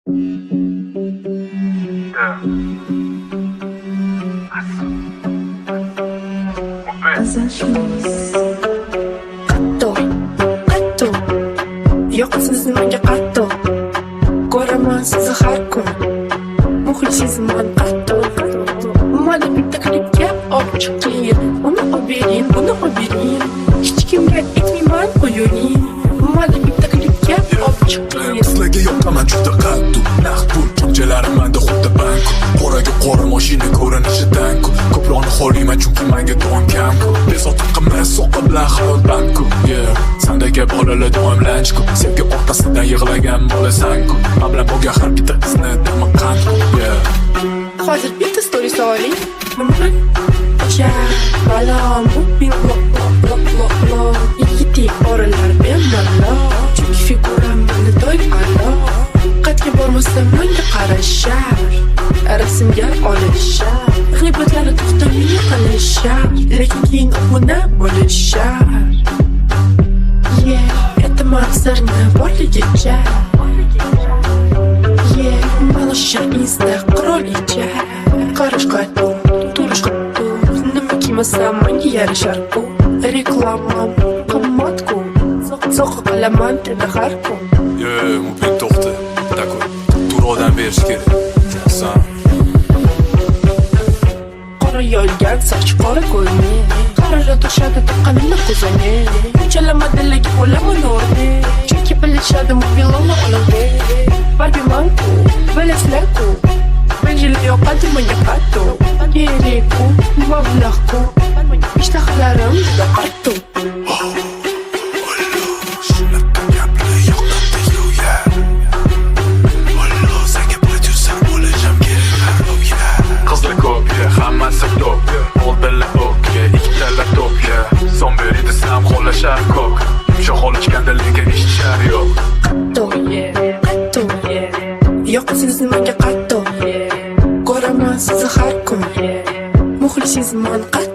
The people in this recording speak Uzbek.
Qattiq yoqasiz nimaga qattiq ko'raman sizni har kun muxlisizman qattiq mana bitta klipga olib chiqing uni olib bering buni olib bering hech kimga aytmayman qo'ying mana bitta klipga olib chiqing sizlarga yoqaman juda qattiq naqd pul cho'pchalarim manda xuddi bank qo'raga qora mashina ko'rinishidan ko'proqni xohlayman chunki menga doim kam bezovta qilmas so'qqa bilan hayot banku sandagi bolalar doim lanchku sevgi orqasidan yig'lagan bo'lasan-ku men bilan bo'lgan har bitta qizni dami qand hozir bitta story soling balon yigitlik oralar bemalol chunki figuram meni to'yqalo qatga bormasam menga qarashar rasmga olishar g'iybatlari to'xtamay qilishar lekin keyin buni bo'lishar aytaman sirni borligicha malashar insta qirolicha qarash qattiq turish qattiq nima kiymasam menga yarashar ku reklamam qimmatku so'qqa qilaman dedi har kun mubin to'xta такой to'g'ridan berish kerak qora yolgan soch qora ko'zni qaralar to'shadi tuqqanimni ko'zini unchalamadilarga bo'laman o'rni chunki bilishadi mobilni oladi barbimanku bilasizlarku menga yoqadi menga qattiq kerakku mablag'ku ishtahalarim juda qattiq hammasi top oldinlar okey ikkitalar topga son beri desam qo'llashar kok yumshoq olishganda lekin eshitishar yo'q qattiq yoqasiz nimaga qattiq ko'raman sizni har kun muxlisizman qattiq